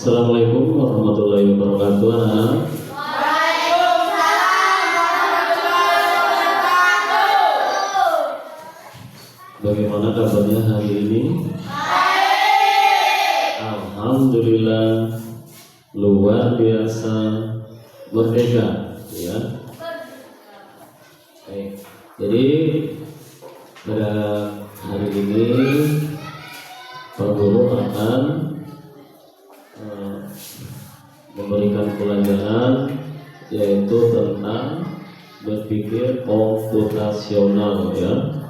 Assalamualaikum warahmatullahi wabarakatuh. Anak. Bagaimana kabarnya hari ini? Alhamdulillah, luar biasa, merdeka, ya. Baik. Jadi pada hari ini Pak Guru akan memberikan pelajaran yaitu tentang berpikir komputasional, ya.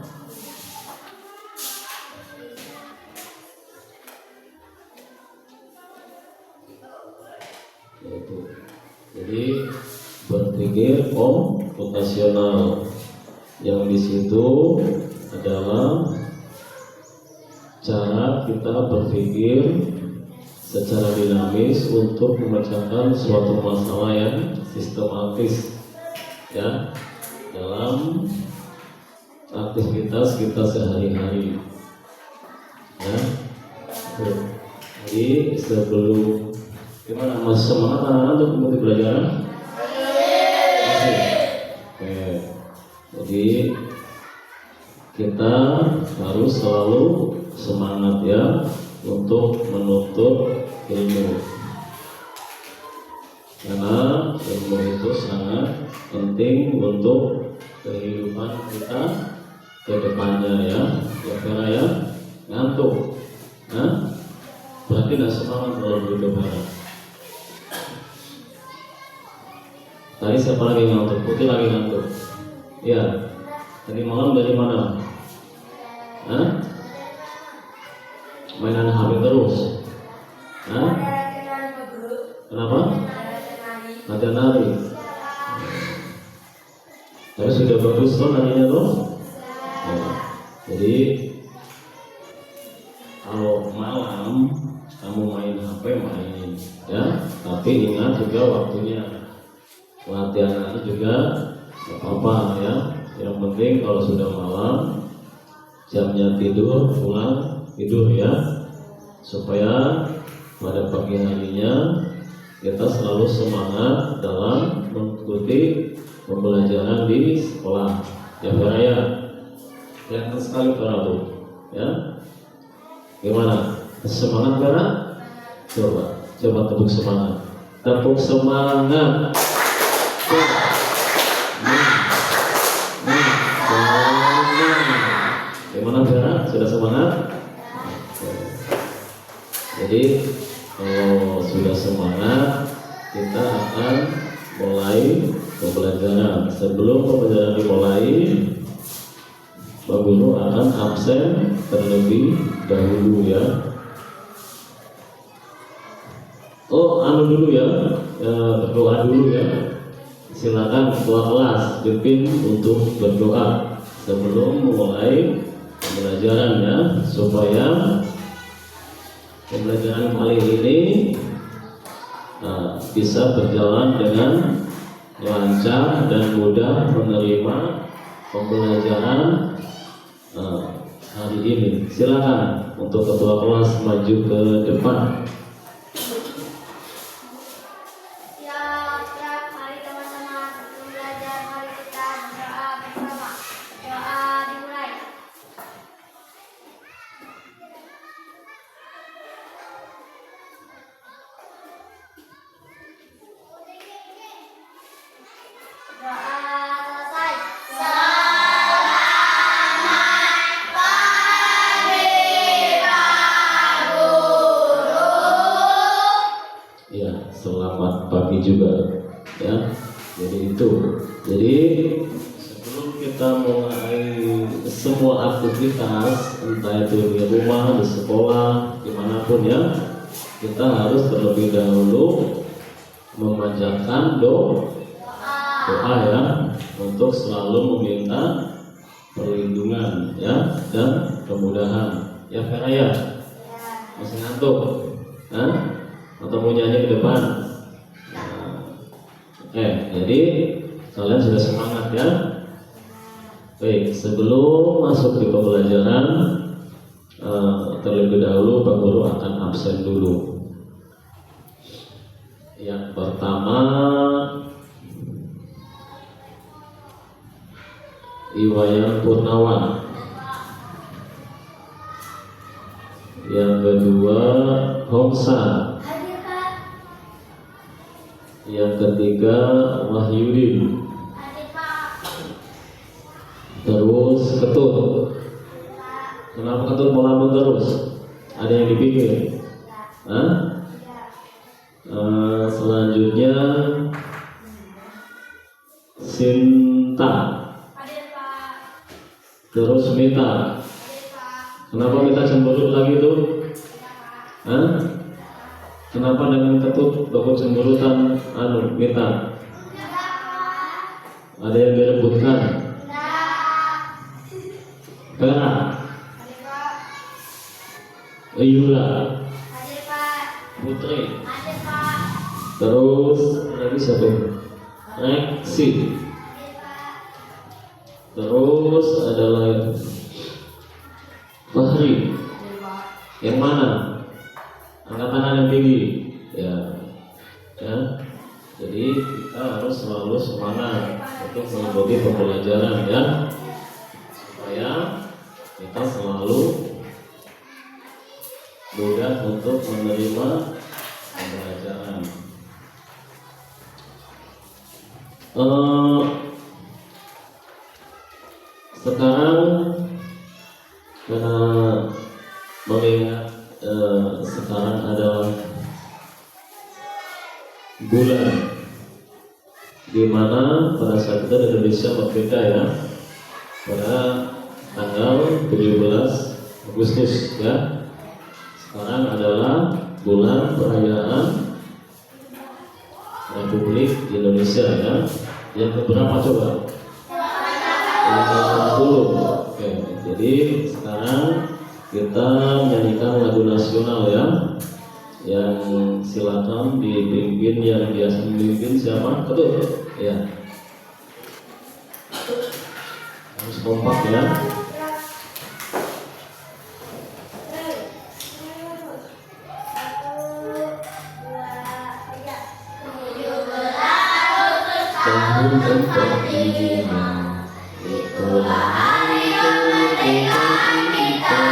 Jadi berpikir komputasional yang di situ adalah cara kita berpikir secara dinamis untuk memecahkan suatu masalah yang sistematis, ya, dalam aktivitas kita sehari-hari, ya. Jadi sebelum gimana, masih semangat anak-anak untuk mengikuti pelajaran? Oke. Jadi kita harus selalu semangat, ya, untuk menuntut ilmu, karena ilmu itu sangat penting untuk kehidupan kita ke depannya, ya. Karena ya ngantuk, berarti tidak semangat dalam hidup kita. Tadi siapa lagi ngantuk? Putih lagi ngantuk. Ya. Tadi malam dari mana? Mainan HP terus. Kenapa? Latihan nari. Tapi sudah bagus loh narinya tuh. Ya. Jadi kalau malam kamu main HP main, ya. Tapi ingat juga waktunya. Latihan nari juga gak apa-apa, ya. Yang penting kalau sudah malam jamnya tidur, pulang tidur, ya, supaya pada pagi harinya kita selalu semangat dalam mengikuti pembelajaran di sekolah, ya. Beraya kelihatan sekali para bu, ya. Gimana, semangat Vera? Coba tepuk semangat, tepuk semangat. Gimana Vera? Sudah semangat? Jadi kalau sudah semangat, kita akan mulai pembelajaran. Sebelum pembelajaran dimulai, Pak Guru akan absen terlebih dahulu, ya. Dulu, ya, berdoa dulu, ya. Silakan ketua kelas pimpin untuk berdoa sebelum memulai pembelajarannya, supaya pembelajaran kali ini bisa berjalan dengan lancar dan mudah menerima pembelajaran hari ini. Silakan untuk ketua kelas maju ke depan. Selamat pagi juga, ya. Jadi sebelum kita mulai semua aktivitas, entah itu di rumah, di sekolah, dimanapun, ya, kita harus terlebih dahulu memanjatkan doa, ya, untuk selalu meminta perlindungan, ya, dan kemudahan, ya. Vera, ya, masih ngantuk, atau mau nyanyi ke depan? Jadi kalian sudah semangat, ya. Baik, sebelum masuk di pembelajaran, terlebih dahulu Pak Guru akan absen dulu. Yang pertama Iwayan Purnawan. Yang kedua Hongsa. Yang ketiga Wahyudin. Terus Ketut. Kenapa Ketut melamun terus? Ada yang dipikir? Hah? Selanjutnya Sinta. Terus Mita. Kenapa Mita cemberut lagi tuh? Hah? Kenapa dengan Ketut takut cemberutan Mita? Ada yang direbutkan? Vera. Yula. Putri. Terus lagi siapa? Reksi. Terus adalah Fahri. Yang mana? Angkat tangan yang tinggi. Ya. Jadi kita harus selalu semangat untuk mengikuti pembelajaran ya, supaya kita selalu mudah untuk menerima pembelajaran. Sekarang karena mengingat sekarang adalah bulan di mana pada saat kita di Indonesia merdeka ya, pada tanggal 17 Agustus ya. Sekarang adalah bulan perayaan Republik Indonesia ya. Yang keberapa coba? Yang ke-60. Oke, jadi sekarang kita menyanyikan lagu nasional ya. Yang silakan dipimpin, yang biasa memimpin siapa? Betul? Ya. Harus kompak ya. Tahun ke-45 itulah hari kemerdekaan kita.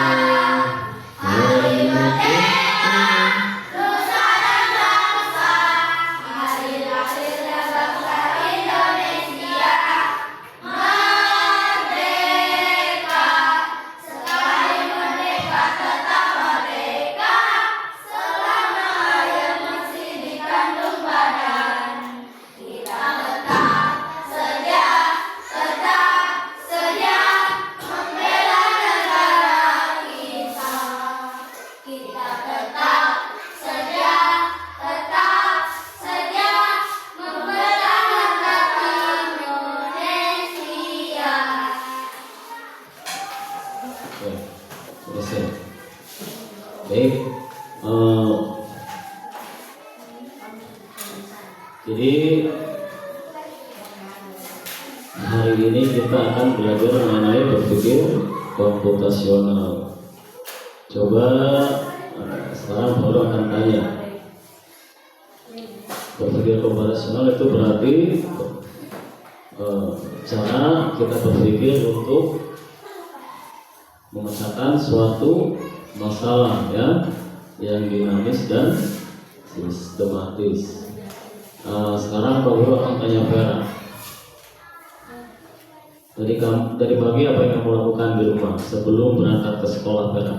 Hari merdeka, nusa dan bangsa. Hari lahirnya bangsa Indonesia. Merdeka, sekali merdeka tetap merdeka. Selama yang masih dikandung badan, kita tetap sedia membela negara kita. Kita tetap sedia membela negara Indonesia. Oke, selesai. Baik, jadi hari ini kita akan belajar mengenai berpikir komputasional. Coba sekarang baru akan tanya. Berpikir komputasional itu berarti cara kita berpikir untuk memecahkan suatu masalah ya, yang dinamis dan sistematis. Sekarang Pak Guru akan tanya Vera. Dari pagi apa yang kamu lakukan di rumah sebelum berangkat ke sekolah, Vera?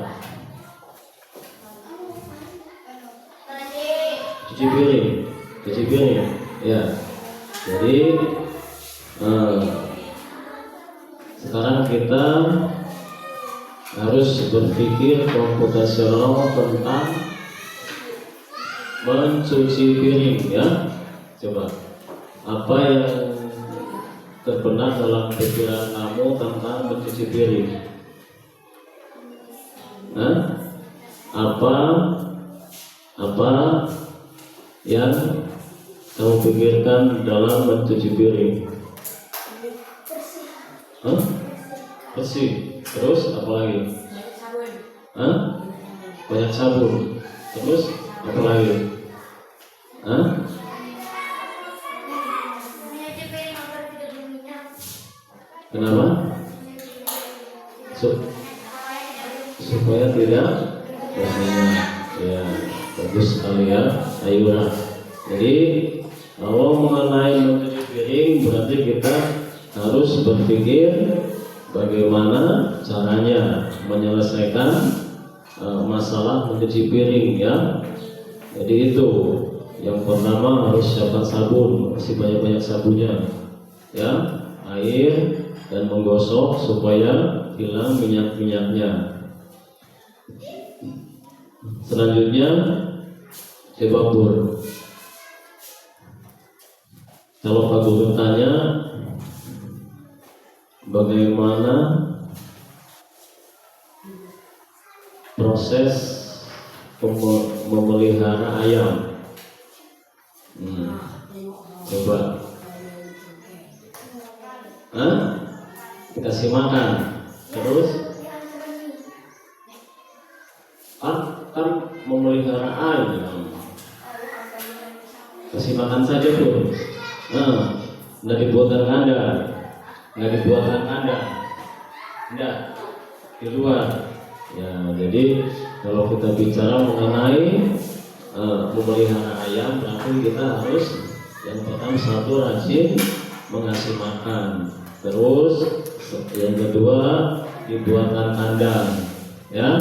Cuci piring, ya. Jadi sekarang kita harus berpikir komputasional tentang mencuci piring, ya. Coba, apa yang terbenak dalam pikiran kamu tentang mencuci piring? Apa yang kamu pikirkan dalam mencuci piring? Bersih. Terus apa lagi? Banyak sabun. Terus apa lagi? Kenapa? Supaya tidak berminyak. Ya, bagus sekali ya, ayuran. Jadi kalau mengenai mencuci piring berarti kita harus berpikir bagaimana caranya menyelesaikan masalah mencuci piring ya. Jadi itu yang pertama, harus siapkan sabun, kasih banyak-banyak sabunnya ya, air dan menggosok supaya hilang minyak-minyaknya. Selanjutnya coba Pur, kalau Pak Guru tanya bagaimana proses memelihara ayam, coba dikasih makan terus kan memelihara ayam kasih makan saja tuh, nggak dibuatkan kandang, enggak di luar ya. Jadi kalau kita bicara mengenai memelihara ayam, berarti kita harus yang pertama satu rajin mengasih makan, terus yang kedua dibuatkan kandang ya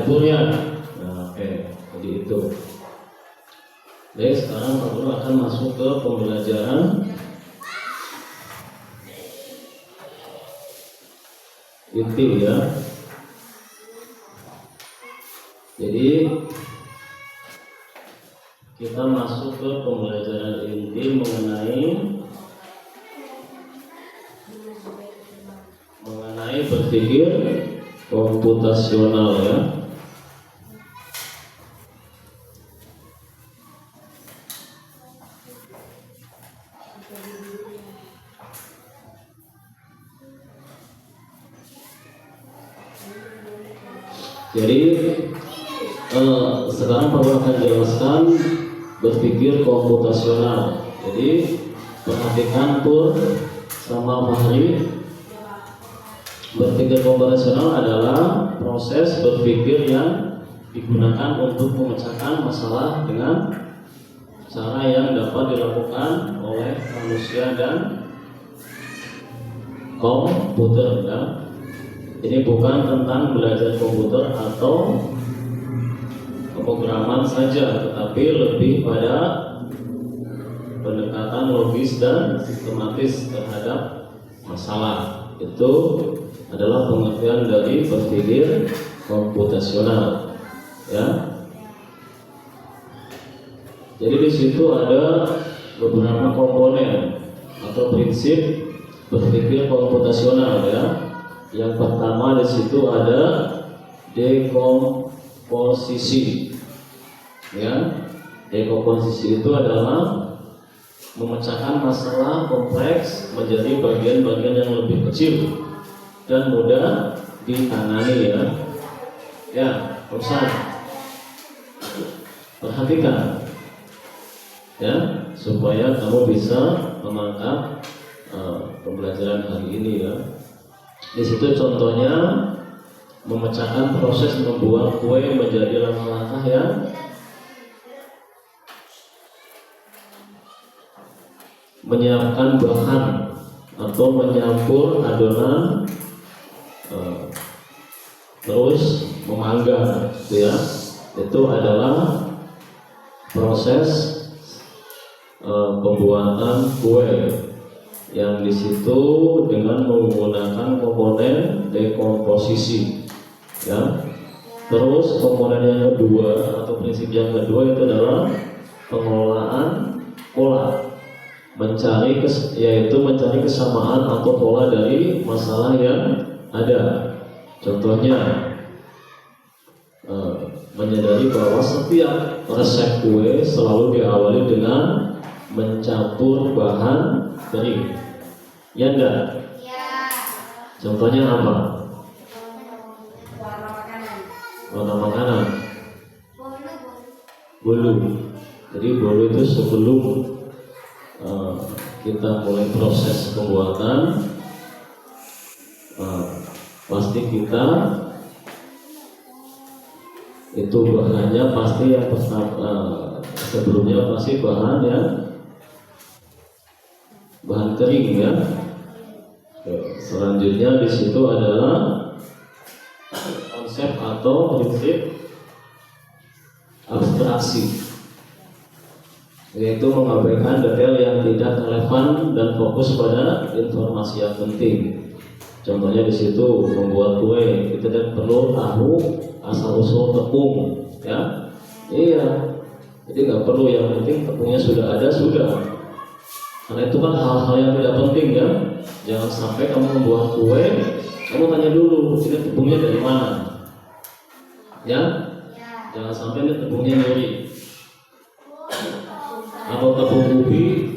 punya. Nah, oke, jadi itu. Baik, sekarang Pak Guru akan masuk ke pembelajaran inti ya. Jadi kita masuk ke pembelajaran inti mengenai berpikir komputasional ya. Jadi sekarang Pak Guru akan jelaskan berpikir komputasional. Jadi perhatikan Pur sama Fahri. Berpikir komputasional adalah proses berpikir yang digunakan untuk memecahkan masalah dengan cara yang dapat dilakukan oleh manusia dan komputer ya. Ini bukan tentang belajar komputer atau pemrograman saja, tetapi lebih pada pendekatan logis dan sistematis terhadap masalah. Itu adalah pengertian dari berpikir komputasional ya. Jadi di situ ada beberapa komponen atau prinsip berpikir komputasional ya. Yang pertama di situ ada dekomposisi. Ya, dekomposisi itu adalah memecahkan masalah kompleks menjadi bagian-bagian yang lebih kecil dan mudah ditangani ya. Ya, Ustaz, perhatikan ya supaya kamu bisa menangkap pembelajaran hari ini ya. Di situ contohnya memecahkan proses membuat kue menjadi langkah-langkah yang menyiapkan bahan atau menyampur adonan, terus memanggang, ya. Itu adalah proses pembuatan kue yang di situ dengan menggunakan komponen dekomposisi, ya. Terus komponen yang kedua atau prinsip yang kedua itu adalah pengelolaan pola, yaitu mencari kesamaan atau pola dari masalah yang ada. Contohnya menyadari bahwa setiap resep kue selalu diawali dengan mencampur bahan kering. Ya enggak? Ya. Contohnya apa? Warna makanan. Warna makanan. Bolu. Jadi bolu itu sebelum kita mulai proses pembuatan, pasti kita itu bahannya pasti yang pertama, sebelumnya pasti bahan kering ya. Selanjutnya di situ adalah konsep atau prinsip abstraksi, yaitu mengabaikan detail yang tidak relevan dan fokus pada informasi yang penting. Contohnya di situ membuat kue, kita tidak perlu tahu asal usul tepung, ya. Iya, jadi nggak perlu, yang penting tepungnya sudah ada, sudah. Karena itu kan hal-hal yang tidak penting ya. Jangan sampai kamu membuat kue, kamu tanya dulu, ini tepungnya dari mana, ya. Jangan sampai ini tepungnya nyuri. Atau tepung ubi,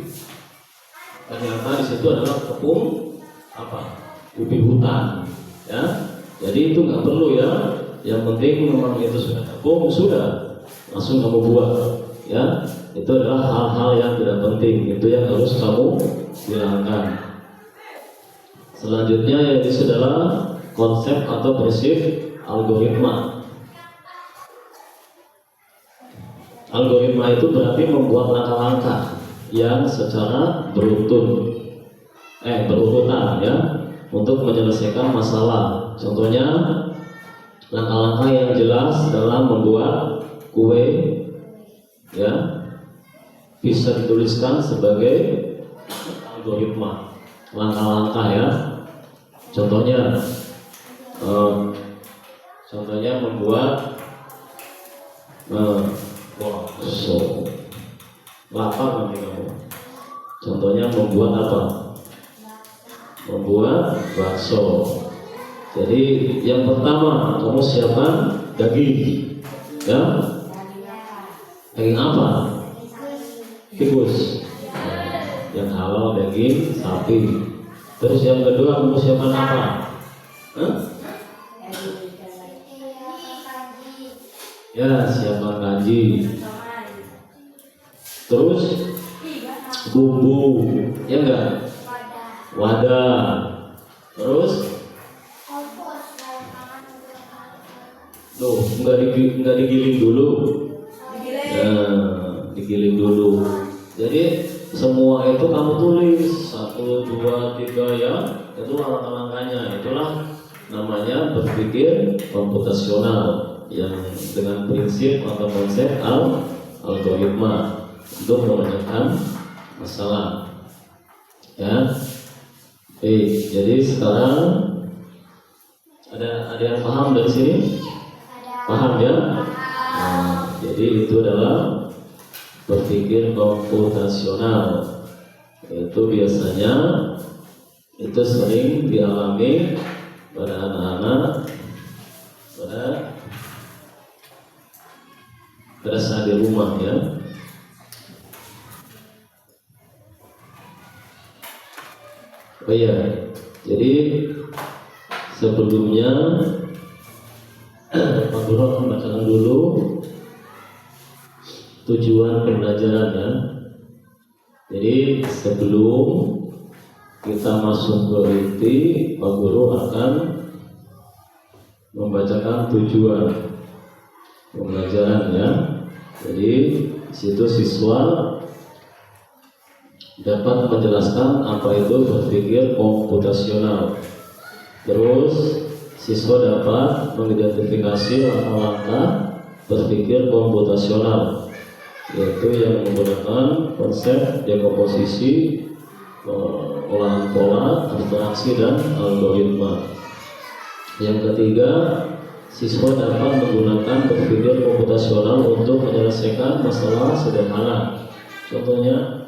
ternyata di situ adalah tepung apa? Ubi hutan, ya. Jadi itu nggak perlu ya. Yang penting memang itu sudah tepung, sudah langsung kamu buat, ya. Itu adalah hal-hal yang tidak penting, itu yang harus kamu hilangkan. Selanjutnya yaitu adalah konsep atau prinsip algoritma. Algoritma itu berarti membuat langkah-langkah yang secara berurutan ya, untuk menyelesaikan masalah. Contohnya langkah-langkah yang jelas dalam membuat kue ya, bisa dituliskan sebagai algoritma, langkah-langkah ya. Contohnya membuat bakso. Lapar nanti kamu. Contohnya membuat apa? Membuat bakso. Jadi yang pertama kamu siapkan daging, ya. Daging apa? Tikus. Yang halal daging sapi. Terus yang kedua kamu siapkan apa? Ya, siapkan kanji. Terus bumbu, ya enggak? Wadah. Terus enggak digiling dulu. Digiling dulu. Jadi semua itu kamu tulis 1, 2, 3 ya. Itu langkah-langkahnya. Itulah namanya berpikir komputasional yang dengan prinsip atau konsep algoritma untuk memecahkan masalah. Ya. Jadi sekarang ada yang paham dari sini? Paham ya? Nah, jadi itu adalah berpikir komputasional. Itu biasanya itu sering dialami pada anak-anak pada saat di rumah ya. Oh iya, jadi sebelumnya Pak Guru akan bacakan dulu tujuan pembelajarannya. Jadi sebelum kita masuk ke inti, Pak Guru akan membacakan tujuan pembelajarannya. Jadi situ siswa dapat menjelaskan apa itu berpikir komputasional. Terus siswa dapat mengidentifikasi langkah-langkah berpikir komputasional, yaitu yang menggunakan konsep dekomposisi, olahan pola, abstraksi, dan algoritma. Yang ketiga, siswa dapat menggunakan berpikir komputasional untuk menyelesaikan masalah sederhana. Contohnya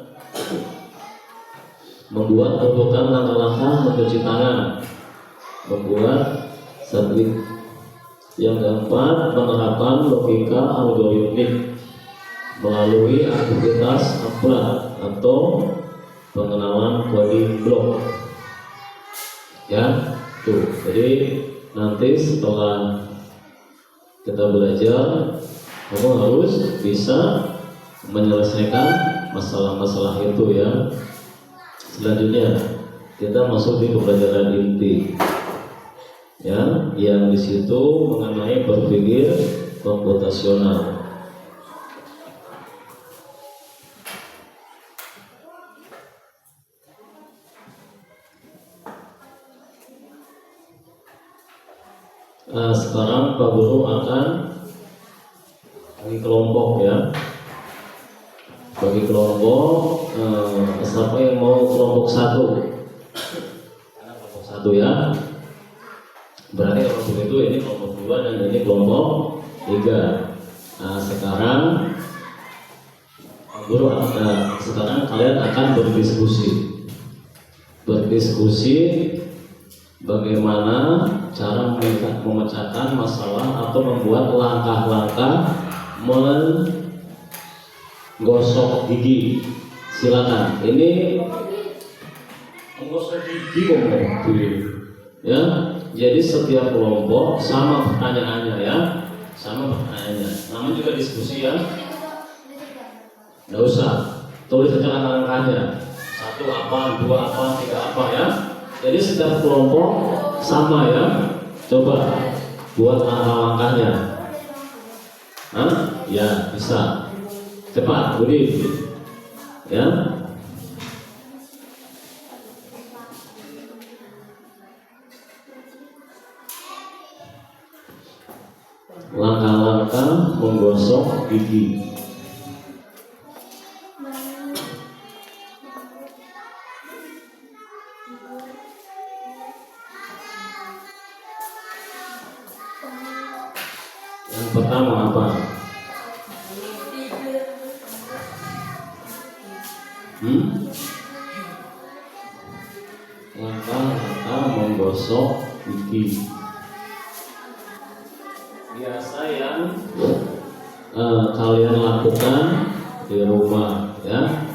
membuat urutan langkah-langkah mencuci tangan, membuat satelit. Yang keempat, menerapkan logika algoritmik melalui aktivitas abstrak atau pengenalan coding block. Ya, tuh. Jadi nanti setelah kita belajar, kamu harus bisa menyelesaikan masalah-masalah itu ya. Selanjutnya kita masuk di pembelajaran inti. ya, yang di situ mengenai berpikir komputasional. Sekarang Pak Guru akan bagi kelompok ya, bagi kelompok. Siapa yang mau kelompok satu? Kelompok satu ya. Berarti kalau begitu ini kelompok 2 dan ini kelompok 3. Nah, sekarang Pak Guru sekarang kalian akan berdiskusi bagaimana cara memecahkan masalah atau membuat langkah-langkah menggosok gigi. Silakan. Ini menggosok gigi ya. Jadi setiap kelompok sama pertanyaannya ya, Namun juga diskusi ya. Nggak usah tulis saja langkah-langkahnya. 1 apa, 2 apa, 3 apa ya. Jadi setiap kelompok sama ya. Coba buat langkah-langkahnya. Ya bisa. Cepat, Budi. Ya. Langkah-langkah menggosok gigi. Yang pertama apa? Langkah-langkah menggosok gigi. Biasa yang kalian lakukan di rumah ya.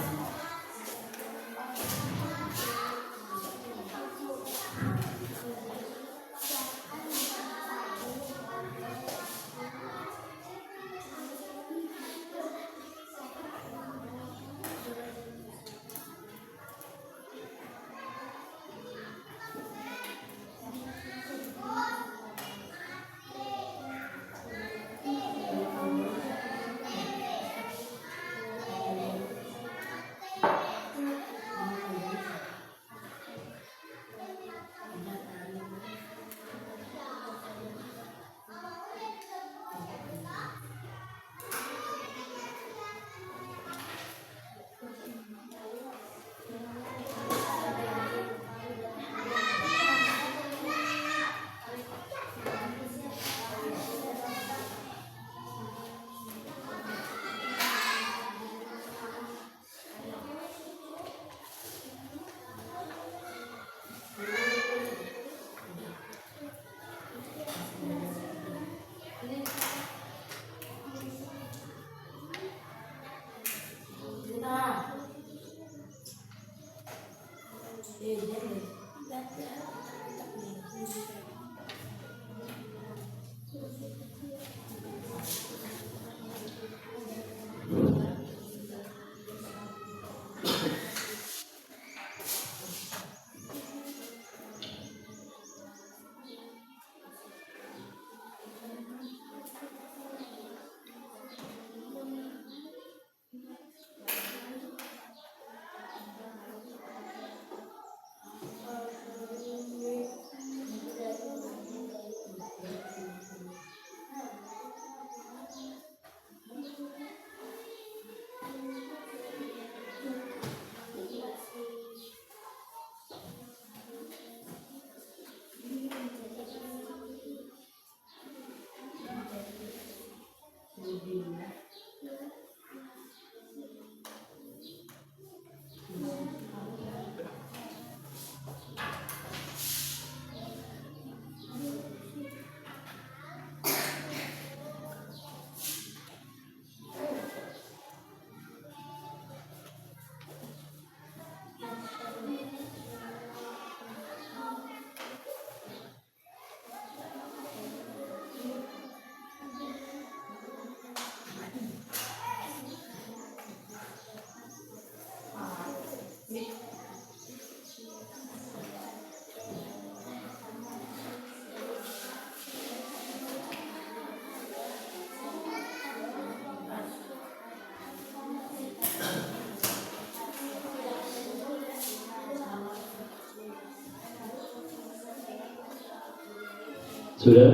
Sudah?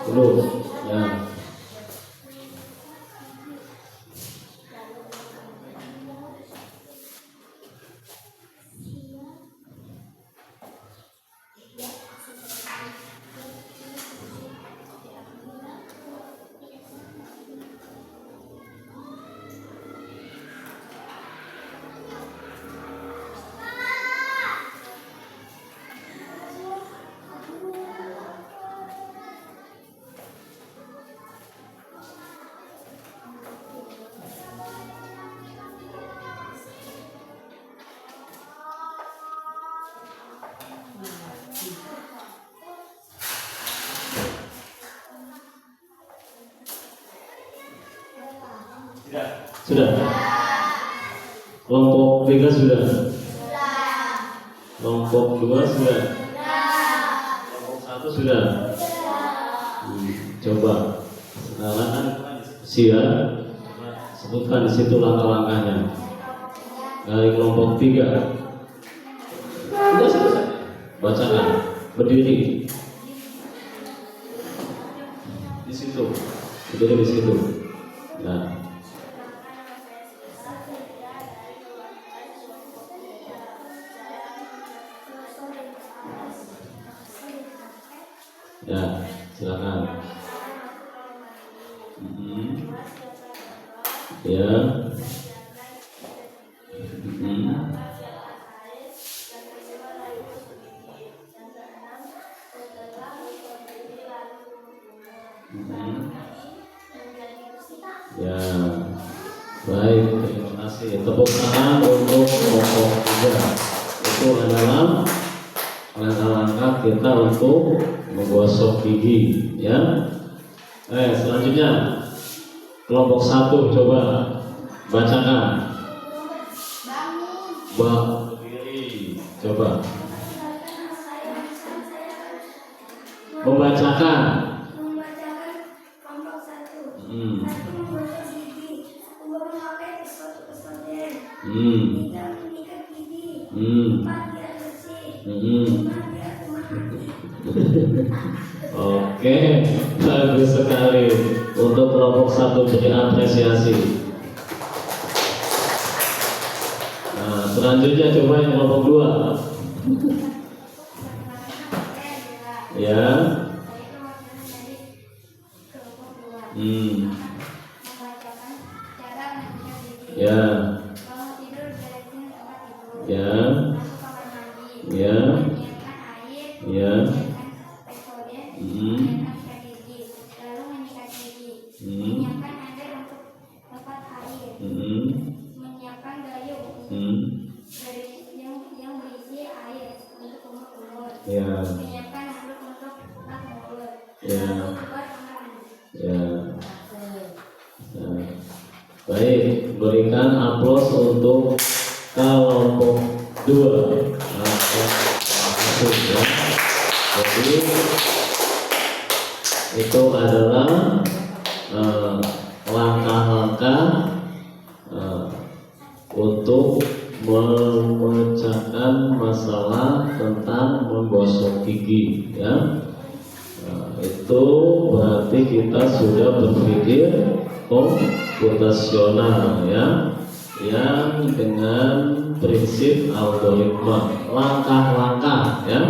Belum? Ya. Sudah? Kelompok 3 sudah? Kelompok 2 sudah? Kelompok 1 sudah? Coba sekarang kan diskusi ya. Sebutkan di situ langkah-langkahnya. Dari kelompok 3. Sudah selesai. Bacakan. Berdiri. Di situ. Berdiri di situ. Nah. Ya, silakan. Ya. Ya, baik, terima kasih. Tepuk tangan untuk kelompok 3. Itu adalah langkah-langkah kita untuk menggosok gigi, ya. Selanjutnya kelompok 1 coba bacakan. Berdiri, coba membacakan. Kelompok 1. 1 menggosok gigi, 2 memakai kesoden, 3 menyikat gigi, 4 biar bersih, 5 biar kumat mati. Oke, bagus sekali. Untuk kelompok 1 beri apresiasi. Nah, selanjutnya coba yang kelompok 2. Ya. Membacakan cara menyikat gigi. Ya. Kalau tidur beresin tempat tidur. Ya. Masuk kamar mandi. Ya. Menyiapkan air. Ya. Menyiapkan pesoden. Menyiapkan sikat gigi. Lalu menyikat gigi. Menyiapkan ember untuk tempat air. Menyiapkan gayung yang berisi air untuk kumur-kumur. Ya. Menyiapkan handuk untuk lap mulut. Ya. Lalu keluar kamar mandi. Ya. Nah, baik, berikan aplaus untuk kelompok 2. Nah, ya. Jadi itu adalah langkah-langkah untuk memecahkan masalah tentang menggosok gigi, ya. Itu berarti kita sudah berpikir komputasional, ya, yang dengan prinsip algoritma, langkah-langkah, ya.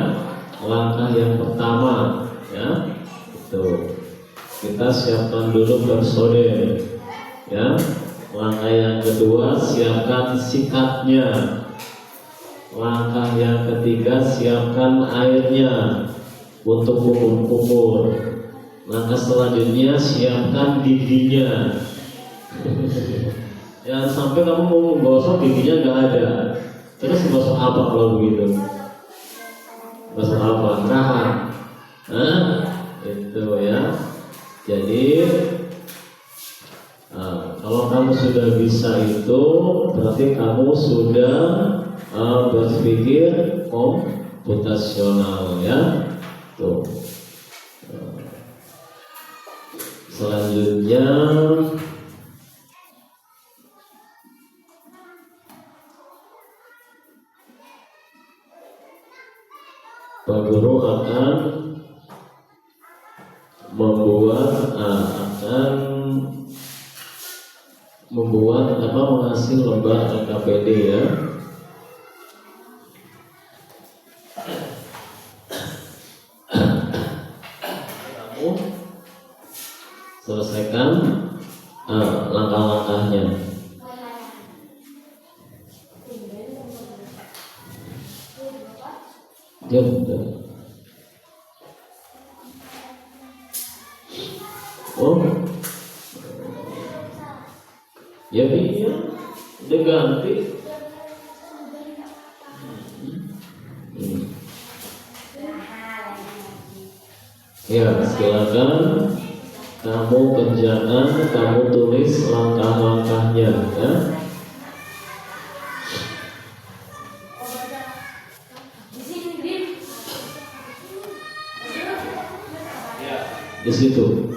Langkah yang pertama, ya, itu kita siapkan dulu bersoden, ya. Langkah yang kedua, siapkan sikatnya. Langkah yang ketiga, siapkan airnya untuk kumur-kumur. Langkah selanjutnya, siapkan giginya. Jangan sampai kamu mau menggosok giginya nggak ada. Terus gosok apa kalau begitu? Gosok apa? Rahan. Itu ya. Jadi kalau kamu sudah bisa itu, berarti kamu sudah berpikir komputasional, ya. Tuh. Selanjutnya Pak Guru akan akan mengasih lomba LKPD ya. Kamu selesaikan langkah-langkahnya. Ya, betul. Oh, ya iya, udah ganti. Ya, silakan kamu kerjakan, kamu tulis langkah-langkahnya ya. Di situ.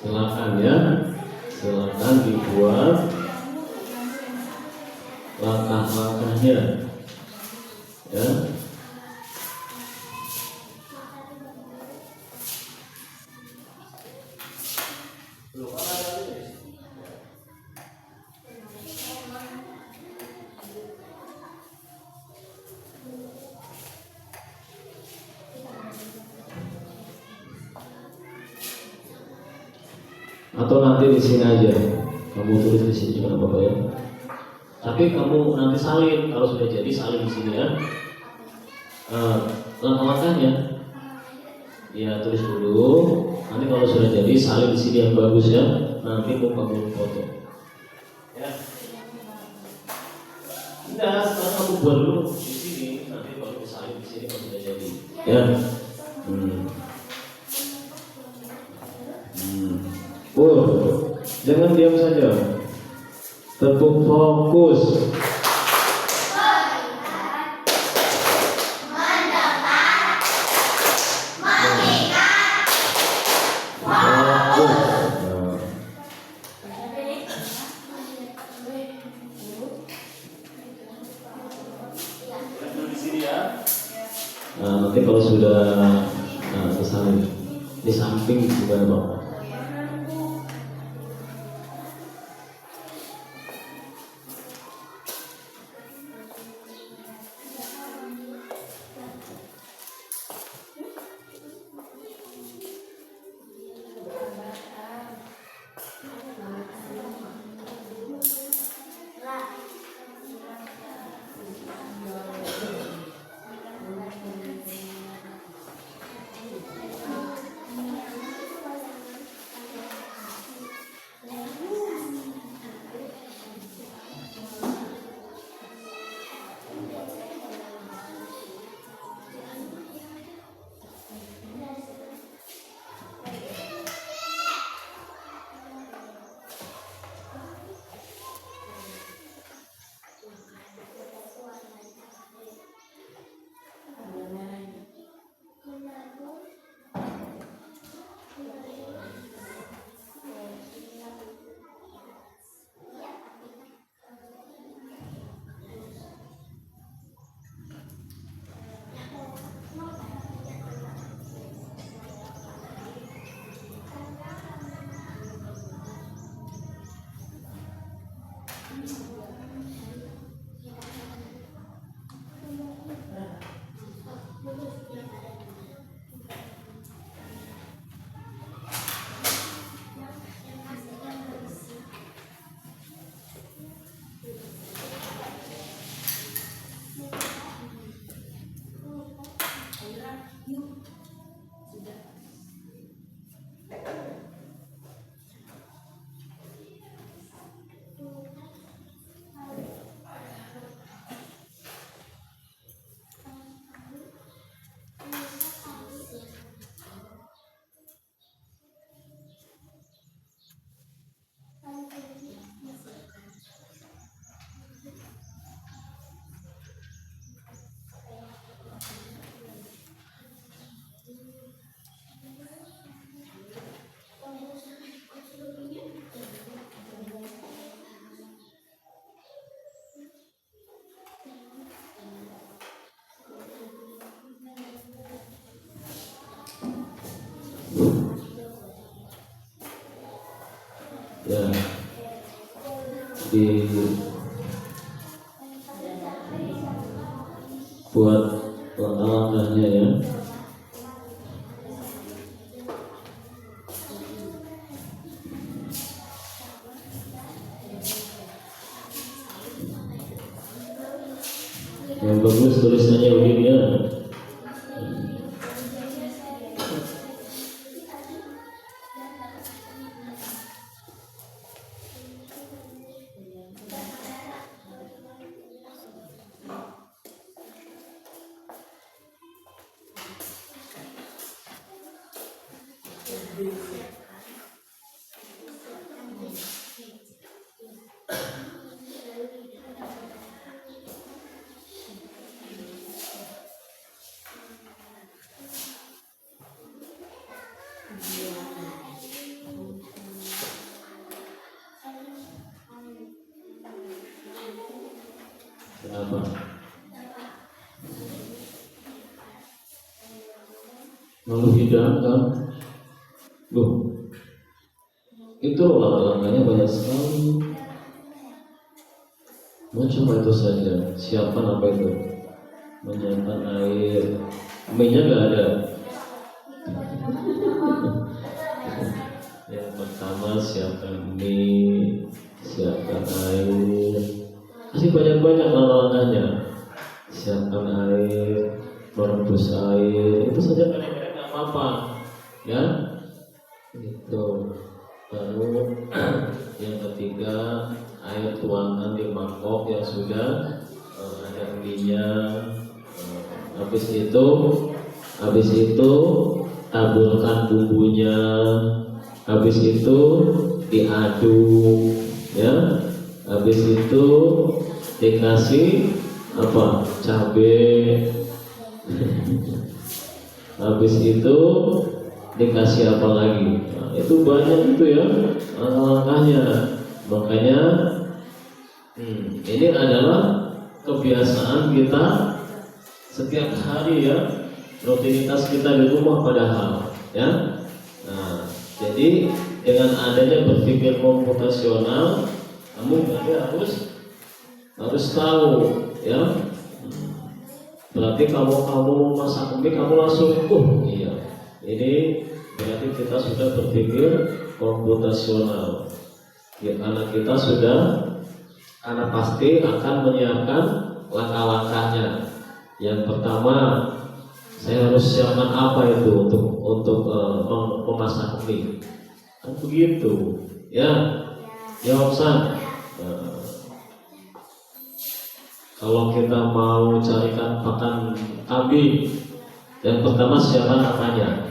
Silakan ya, silakan dibuat langkah-langkahnya ya. Atau nanti di sini aja, kamu tulis di sini juga apa-apa ya. Tapi kamu nanti salin, kalau sudah jadi salin di sini ya. Langkah-langkahnya, ya tulis dulu. Nanti kalau sudah jadi salin di sini yang bagus ya. Nanti mau kamu foto. Ya. Enggak, sekarang kamu buat dulu di sini. Nanti baru disalin di sini kalau sudah jadi. Ya. Jangan diam saja. Tepuk fokus. Nanti kalau sudah kesalin di samping juga Bapak. buat langkah-langkahnya ya. Yang bagus tulisannya begini ya. Kenapa? Lalu hidang kan? Loh, itu langkah-langkahnya banyak sekali. Mau coba itu saja. Siapkan apa itu? Menyiapkan air. Minyak nggak ada. Yang pertama siapkan mie, siapkan air. Masih banyak-banyak langkah-langkahnya. Siapkan air, merebus air. Itu saja kadang-kadang nggak apa-apa, ya. Itu. Lalu yang ketiga, air tuangkan di mangkok yang sudah ada minyak. Habis itu taburkan bumbunya. Habis itu diaduk, ya. Habis itu dikasih apa? Cabai. Habis itu dikasih apa lagi? Nah, itu banyak itu ya langkahnya. Makanya ini adalah kebiasaan kita setiap hari ya, rutinitas kita di rumah padahal ya. Nah, jadi dengan adanya berpikir komputasional, kamu berarti harus tahu ya. Berarti kamu masak mie, kamu langsung iya. Ini berarti kita sudah berpikir komputasional. Ya, karena pasti akan menyiapkan langkah-langkahnya. Yang pertama, saya harus siapkan apa itu untuk memasak mie. Kan begitu, ya. Jawab San. Kalau kita mau carikan pakan kambing, yang pertama siapa namanya?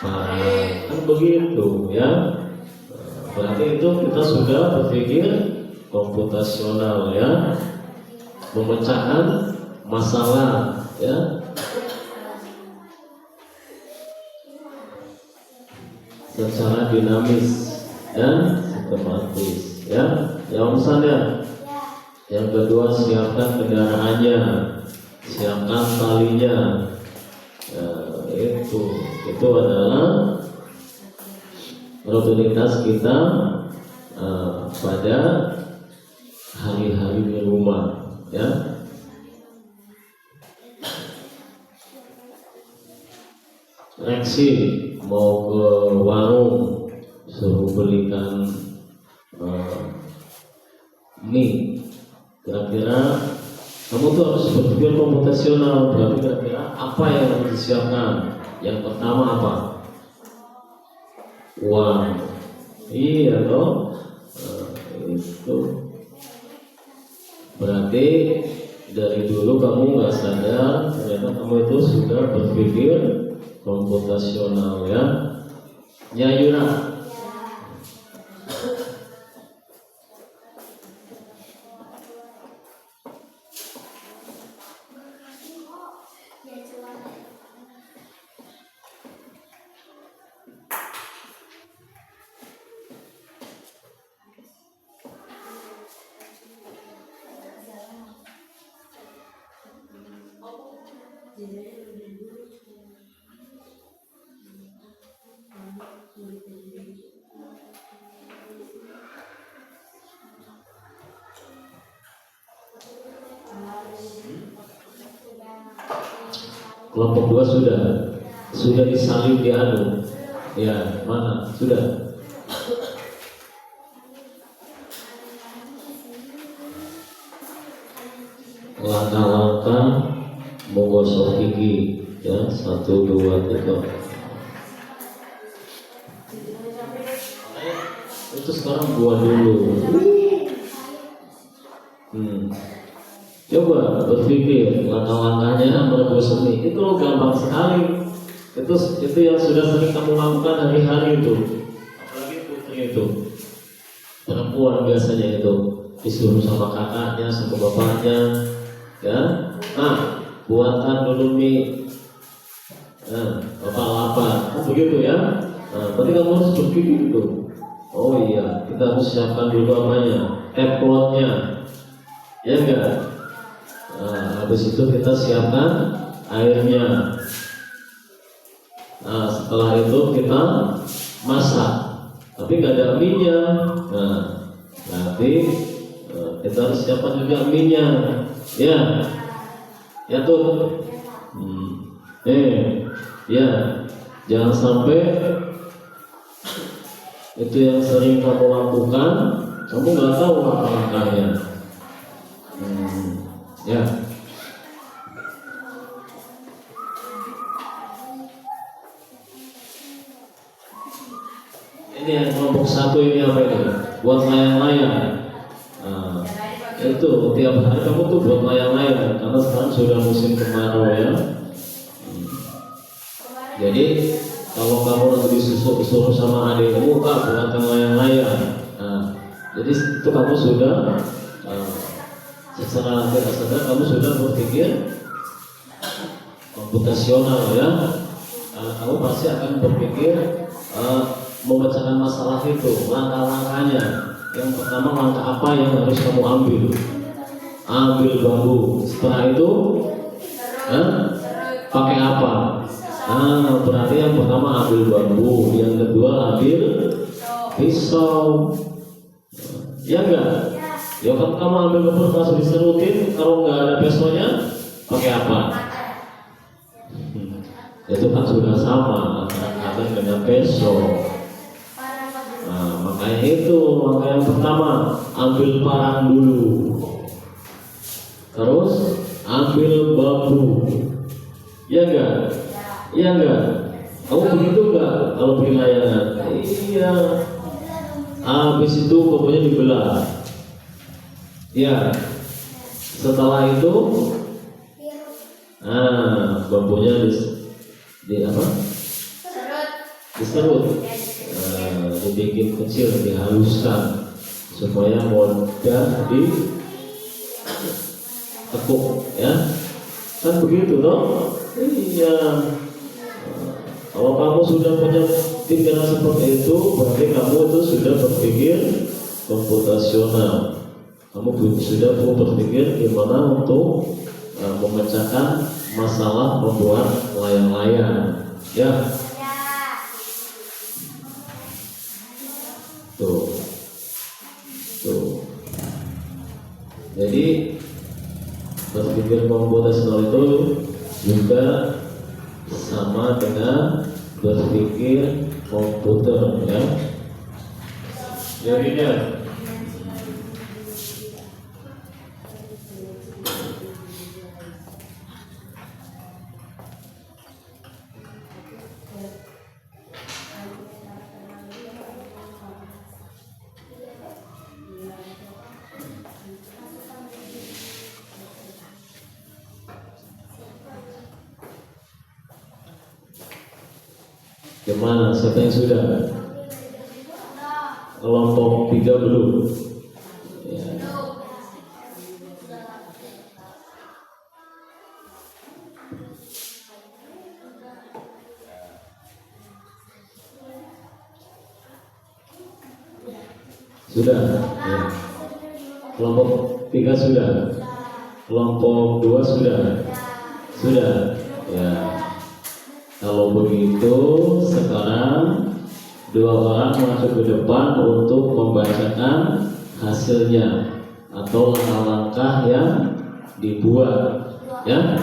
Kan begitu ya. Berarti itu kita sudah berpikir komputasional ya, memecahkan masalah ya, secara dinamis dan sistematis ya. Yang misalnya yang kedua, siapkan kendaraannya, siapkan talinya. Itu adalah rutinitas kita pada hari-hari di rumah ya. Reaksi mau ke warung, suruh belikan mie. Kira-kira kamu tuh harus berpikir komputasional. Berarti kira-kira apa yang harus disiapkan? Yang pertama apa? Uang. Iya dong. Itu berarti dari dulu kamu nggak sadar ternyata kamu itu sudah berpikir komputasional ya. Ya Yura. Kelompok 2 sudah disalin di anu. Ya, mana? Sudah. Langkah-langkah menggosok gigi, ya, 1, 2, 3. Itu sekarang buat dulu. Coba berpikir langkah-langkahnya menembus seni. Itu lo gampang sekali. Itu yang sudah sering kamu lakukan hari-hari itu. Apalagi putri itu, perempuan biasanya itu disuruh sama kakaknya, sama bapaknya, ya. Nah, buatkan dulu mie. Nah, bapak lapar. Oh, begitu ya. Nah, berarti kamu harus berpikir itu. Oh iya, kita harus siapkan dulu apanya, teflonnya, ya enggak? Nah, habis itu kita siapkan airnya. Nah, setelah itu kita masak, tapi nggak ada minyak. Nah, nanti kita harus siapkan juga minyak, ya, ya tuh. Ya, jangan sampai itu yang sering kamu lakukan, kamu nggak tahu langkah-langkahnya. Ya. Ini yang kelompok 1 ini apa ini? Buat layang-layang. Nah, itu tiap hari kamu tuh buat layang-layang, karena sekarang sudah musim kemarau ya. Jadi kalau kamu nanti disuruh sama adikmu, Kak, buatkan layang-layang. Nah, jadi itu kamu sudah secara tidak sadar kamu sudah berpikir komputasional ya. Kamu pasti akan berpikir memecahkan masalah itu, langkah-langkahnya. Yang pertama, langkah apa yang harus kamu ambil? Ambil bambu. Setelah itu pakai apa? Nah, berarti yang pertama ambil bambu, yang kedua ambil pisau. Ya enggak? Ya kan kamu ambil kertas diserutin, kalau nggak ada pisaunya pakai apa? Itu kan sudah sama antara dengan pisau. Nah, makanya itu langkah yang pertama, ambil parang dulu, terus ambil bambu. Ya enggak? Iya enggak? Kamu begitu enggak kalau bikin layangan? Iya. Habis itu pokoknya dibelah. Ya. Setelah itu, bambunya di apa? Diserut. Dibikin kecil, dihaluskan supaya mudah ditekuk, ya. Kan begitu toh? Iya. Kalau kamu sudah punya pikiran seperti itu, berarti kamu itu sudah berpikir komputasional. Kamu sudah berpikir gimana untuk memecahkan masalah membuat layang-layang, ya. Tuh. Jadi berpikir komputasional itu juga sama dengan berpikir komputer, ya. Jadinya gimana? Siapa yang sudah? Kelompok 3 belum? Ya. Sudah? Ya. Kelompok 3 sudah? Kelompok 2 sudah? Sudah? Ya. Kalau begitu, sekarang 2 orang masuk ke depan untuk membacakan hasilnya atau langkah-langkah yang dibuat, ya,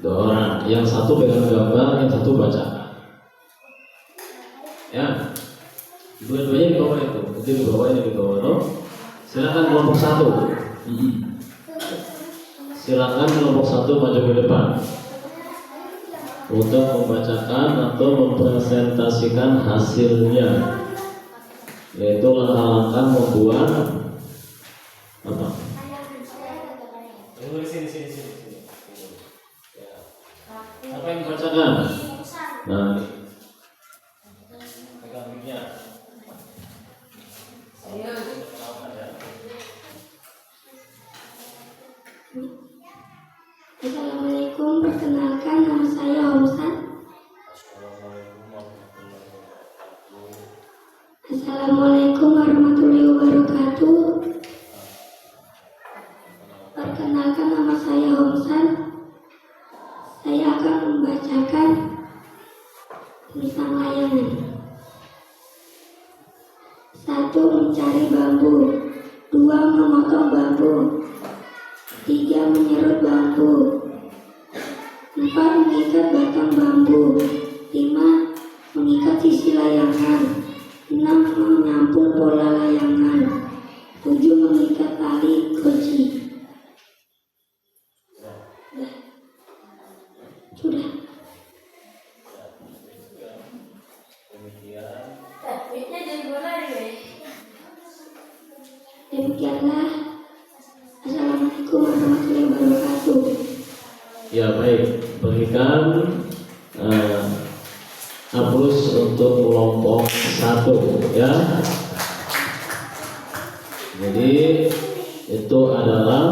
2 orang. Yang satu pegang gambar, yang satu baca. Ya, dua-duanya di bawah itu di bawah, ini di bawah. No? Silakan kelompok 1. Silakan kelompok 1 maju ke depan untuk membacakan atau mempresentasikan hasilnya, yaitu langkah-langkah membuat apa? Sini. Apa yang dibacakan? Nah, pegang mic-nya. Assalamualaikum, perkenalkan nama saya Homsan. Assalamualaikum warahmatullahi wabarakatuh. Perkenalkan nama saya Homsan. Saya akan membacakan tentang layangan. 1. Mencari bambu. 2. Memotong bambu. 3. Menyerut bambu. 4. Mengikat batang bambu. 5. Mengikat sisi layangan. 6. Menyampul pola layangan. 7. Mengikat tali kunci. Sudah. Demikianlah. Assalamualaikum warahmatullahi wabarakatuh. Ya, baik, berikan aplaus untuk kelompok 1, ya. Jadi itu adalah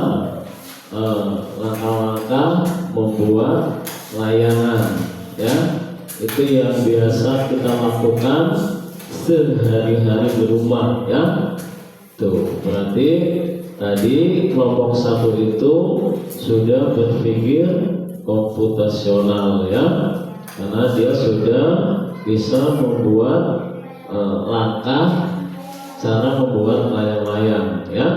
langkah-langkah membuat layangan, ya. Itu yang biasa kita lakukan sehari-hari di rumah, ya. Tuh, berarti tadi kelompok 1 itu sudah berpikir komputasional, ya, karena dia sudah bisa membuat langkah cara membuat layang-layang, ya.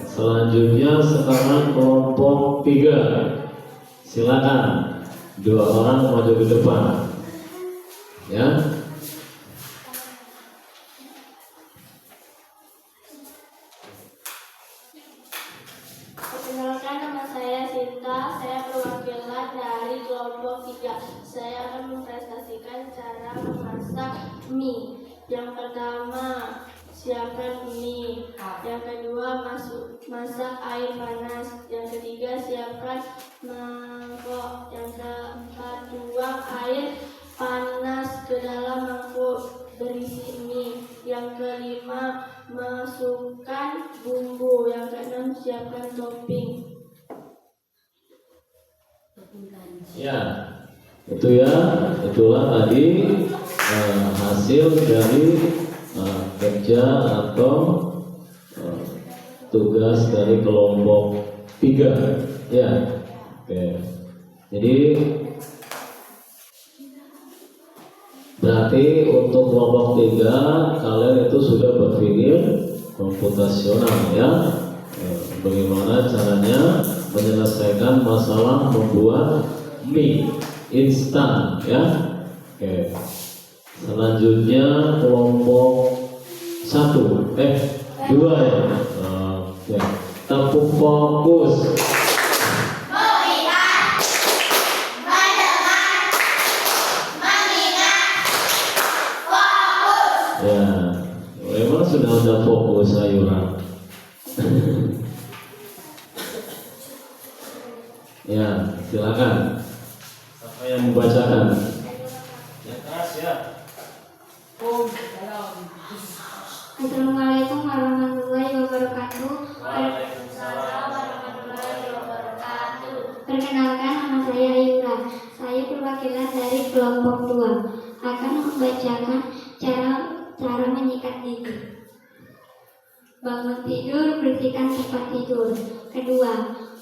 Selanjutnya sekarang kelompok 3, silakan 2 orang maju ke depan, ya. Perkenalkan, nama saya Sinta, saya perwakilan dari kelompok 3. Saya akan mempresentasikan cara memasak mie. Yang pertama, siapkan mie. Yang kedua, masak air panas. Yang ketiga, siapkan mangkok. Yang keempat, tuang air panas ke dalam mangkuk berisi mie. Yang kelima, masukkan bumbu. Yang keenam, siapkan topping. Ya, itulah tadi hasil dari kerja atau tugas dari kelompok 3, ya. Oke. Jadi berarti untuk kelompok 3 kalian itu sudah berpikir komputasional, ya. Bagaimana caranya menyelesaikan masalah membuat mie instan, ya. Oke. Selanjutnya kelompok 2, ya. Oke. Tepuk fokus. Ya, memang sudah ada fokus sayuran. Ya, silakan. Siapa yang membacakan? Yang keras, ya. Assalamualaikum warahmatullahi wabarakatuh. Waalaikumsalam warahmatullahi wabarakatuh. Perkenalkan, nama saya Ayura. Saya perwakilan dari kelompok 2. Akan membacakan cara menyikat gigi. Bangun tidur, bersihkan tempat tidur. Kedua,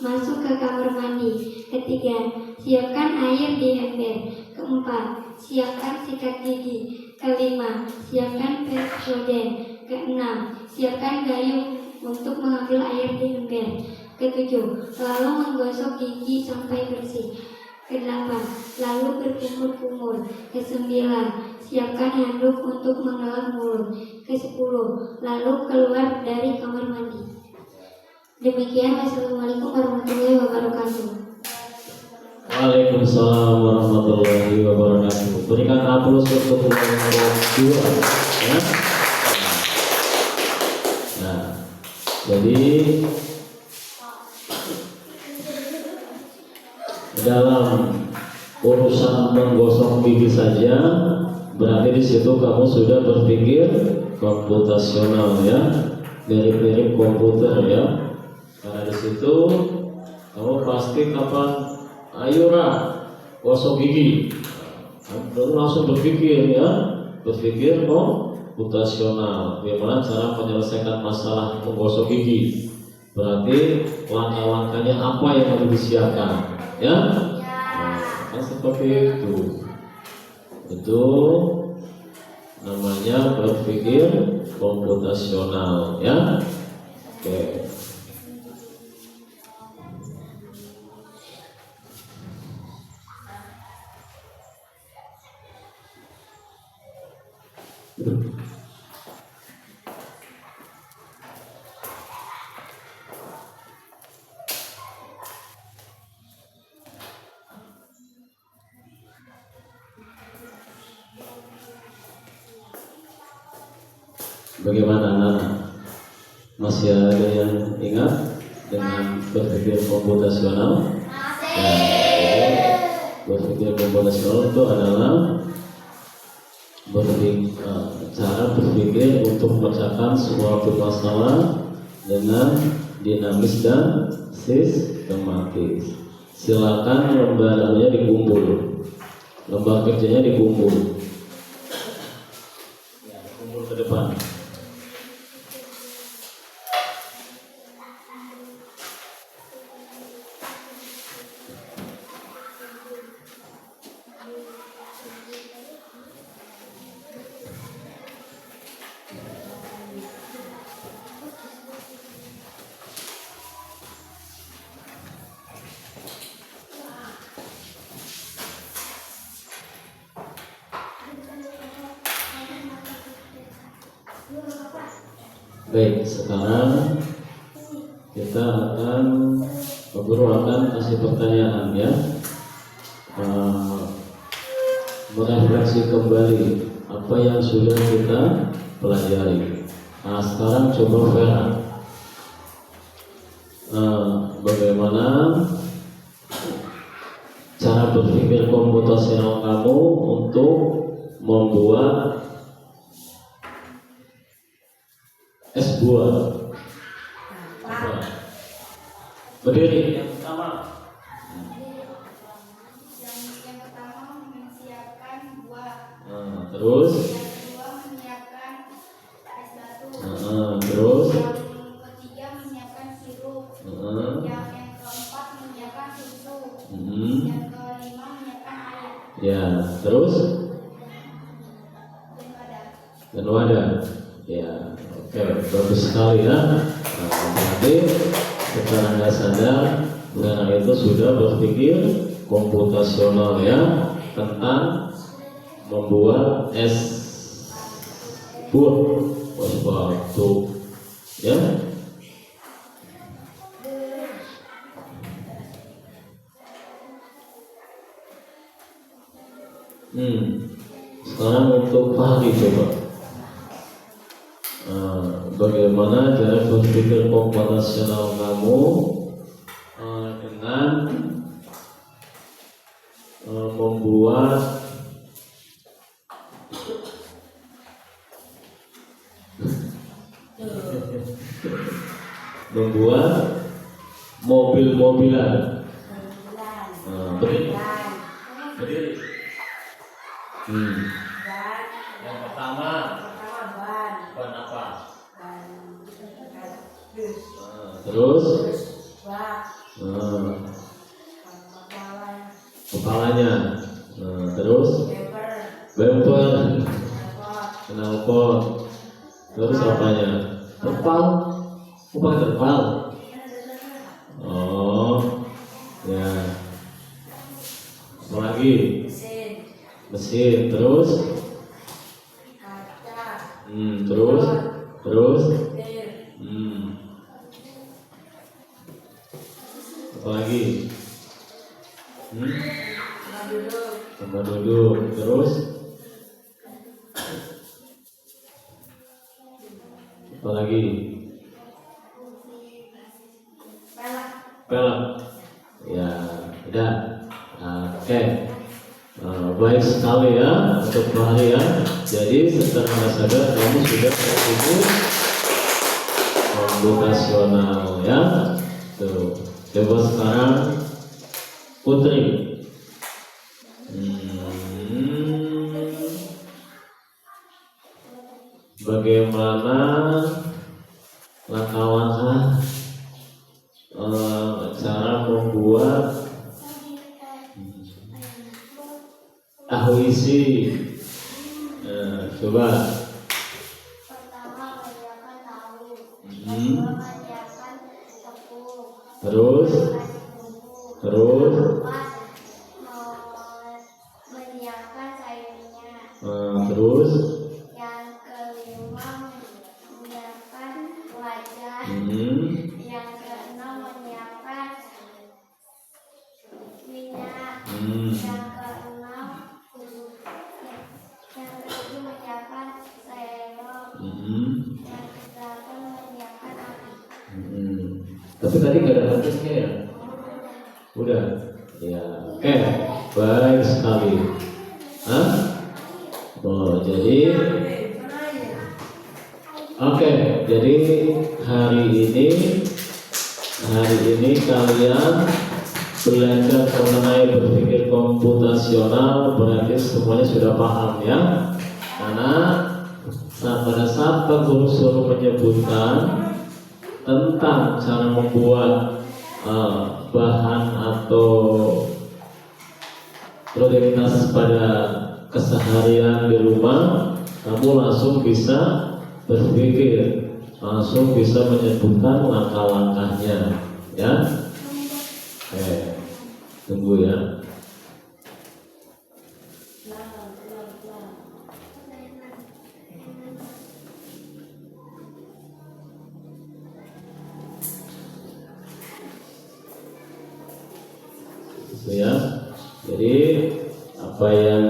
masuk ke kamar mandi. Ketiga, siapkan air di ember. Keempat, siapkan sikat gigi. Kelima, siapkan Pepsodent. Keenam, siapkan gayung untuk mengambil air di ember. Ketujuh, lalu menggosok gigi sampai bersih. Kedelapan, lalu berkumur-kumur. Kesembilan, siapkan handuk untuk mengelap mulut. Kesepuluh, lalu keluar dari kamar mandi. Demikian, wassalamualaikum warahmatullahi wabarakatuh. Waalaikumsalam warahmatullahi wabarakatuh. Berikan aplaus untuk nomor 2 ya. Nah, jadi dalam urusan menggosok gigi saja berarti di situ kamu sudah berpikir komputasional ya, mirip-mirip komputer ya. Karena di situ kamu pasti kapan ayo gosok gigi, kamu langsung berpikir ya, berpikir komputasional, bagaimana cara menyelesaikan masalah menggosok gigi. Berarti langkah-langkahnya apa yang harus disiapkan ya? Nah, seperti itu namanya berpikir komputasional ya. Oke. Bagaimana anak-anak? Masih ada yang ingat dengan berpikir komputasional? Berpikir komputasional itu adalah cara berpikir untuk memecahkan suatu masalah dengan dinamis dan sistematis. Silakan lembarnya dikumpul, lembar kerjanya dikumpul, kumpul ke depan. Baik, sekarang kita guru akan kasih pertanyaan ya, merefleksi kembali apa yang sudah kita pelajari. Nah, sekarang coba Vera, bagaimana cara berpikir komputasional kamu untuk membuat es buah. Berdiri yang pertama. Yang pertama menyiapkan buah. Terus. Yang kedua menyiapkan es batu. Terus. Yang ketiga menyiapkan sirup. Yang keempat menyiapkan susu. Yang kelima menyiapkan air. Ya, terus. Dan wadah. Dan wadah. Ya, oke, bagus sekali ya. Nah, berarti secara nggak sadar Vera itu sudah berpikir komputasional ya tentang membuat es buah sesuatu ya. Sekarang untuk Fahri coba. Bagaimana cara berpikir komputasional kamu dengan membuat mobil-mobilan. Berdiri. Yang pertama ban apa? Terus kepalanya. Terus bumper, knalpot. Terus apanya? Terpal. Terpal. Oh, ya. Apa lagi? Mesin. Terus? Terus? Apa lagi? Tempat duduk. Terus? Apa lagi? Pelek. Ya, udah. Oke. Baik sekali ya untuk hari ya. Jadi secara sadar kamu sudah terhubung komputasional ya. Tuh. Coba sekarang Putri. Bagaimana langkah-langkah cara membuat ahwisi? Coba. Pertama menyiapkan tahu. Hmm. Menyiapkan tepung. Terus? Menyiapkan sayurnya. Terus? Yang kelima menyiapkan wajan. Yang keenam menyiapkan minyak. Yang keenam yang ketujuh menyiapkan sendok. Yang kedelapan menyiapkan api. Tapi tadi nggak ada batasnya ya? Udah? Ya. Oke. Baik sekali. Hah? Oh, jadi oke, jadi hari ini kalian belajar mengenai berpikir komputasional, berarti semuanya sudah paham ya. Karena pada saat Pak Guru suruh menyebutkan tentang cara membuat bahan atau rutinitas pada keseharian di rumah, kamu langsung bisa berpikir, langsung bisa menyebutkan langkah-langkahnya ya. Tunggu ya. Ya, jadi apa yang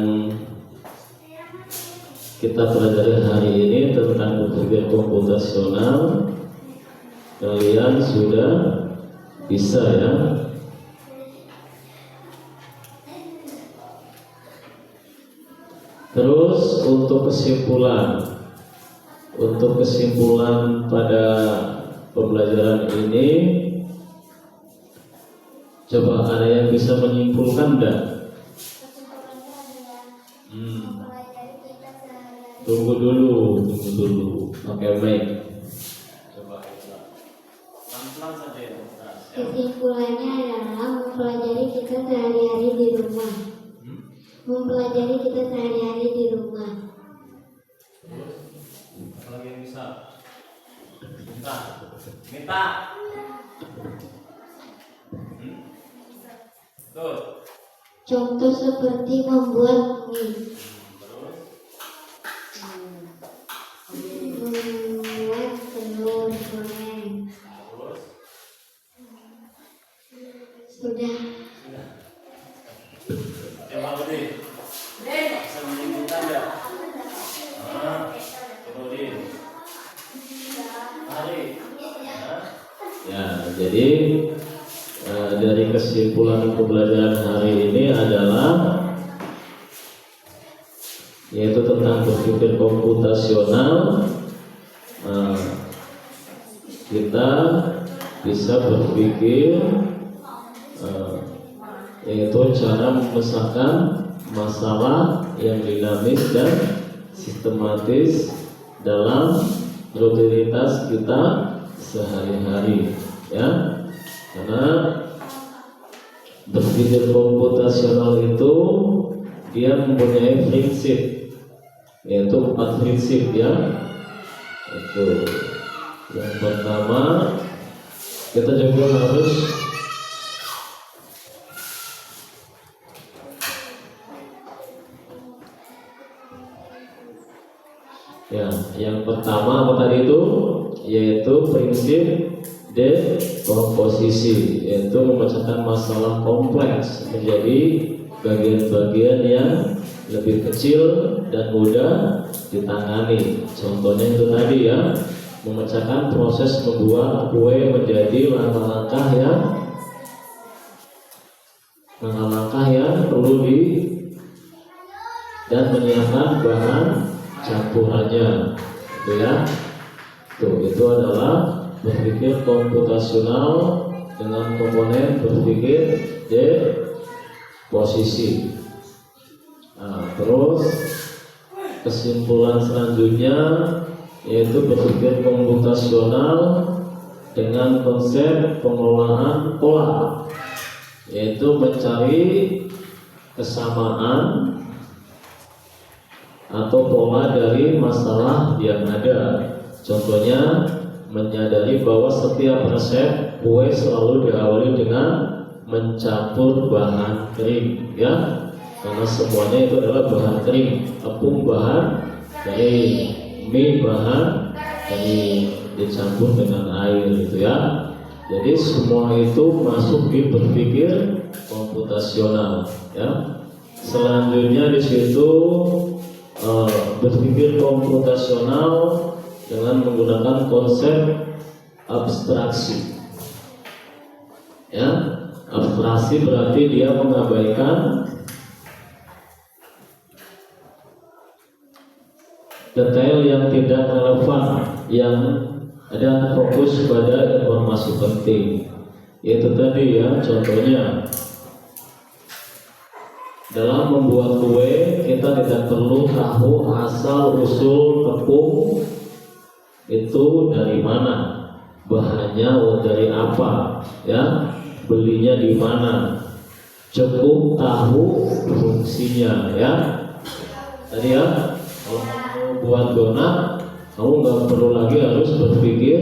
kita pelajari hari ini tentang berpikir komputasional, kalian sudah bisa ya. Terus untuk kesimpulan pada pembelajaran ini, coba ada yang bisa menyimpulkan enggak? Tunggu dulu. Oke, baik. Coba pelan-pelan saja ya. Kesimpulannya adalah mempelajari kita sehari-hari di rumah. Mempelajari kita sehari-hari di rumah. Apa lagi yang bisa? Minta. Tuh. Contoh seperti membuat mie. Membuat telur goreng. Sudah. Coba Budi. Bisa menyimpulkan enggak? Coba Budi. Hari. Ya, jadi dari kesimpulan pembelajaran hari ini adalah yaitu tentang berpikir komputasional. Kita bisa berpikir yaitu cara memecahkan masalah yang dinamis dan sistematis dalam rutinitas kita sehari-hari ya. Karena berpikir komputasional itu dia mempunyai prinsip, yaitu 4 prinsip ya. Itu yang pertama, kita juga harus Ya, yang pertama apa tadi itu? Yaitu prinsip dekomposisi, yaitu memecahkan masalah kompleks menjadi bagian-bagian yang lebih kecil dan mudah ditangani. Contohnya itu tadi ya, memecahkan proses membuat kue menjadi langkah-langkah yang perlu dan menyiapkan bahan campurannya, gitu ya. Itu adalah berpikir komputasional dengan komponen berpikir posisi. Nah, terus kesimpulan selanjutnya yaitu berpikir komputasional dengan konsep pengolahan pola, yaitu mencari kesamaan atau pola dari masalah yang ada. Contohnya, menyadari bahwa setiap resep kue selalu diawali dengan mencampur bahan kering, ya, karena semuanya itu adalah bahan kering. Tepung bahan kering, mie bahan kering, dicampur dengan air, gitu ya. Jadi semua itu masuk di berpikir komputasional, ya. Selanjutnya di situ berpikir komputasional dengan menggunakan konsep abstraksi. Ya, abstraksi berarti dia mengabaikan detail yang tidak relevan, yang ada fokus pada informasi penting. Itu tadi ya, contohnya dalam membuat kue kita tidak perlu tahu asal usul tepung itu dari mana, bahannya dari apa, ya, belinya di mana. Cukup tahu fungsinya, ya. Tadi ya, kalau mau buat donat, kamu nggak perlu lagi harus berpikir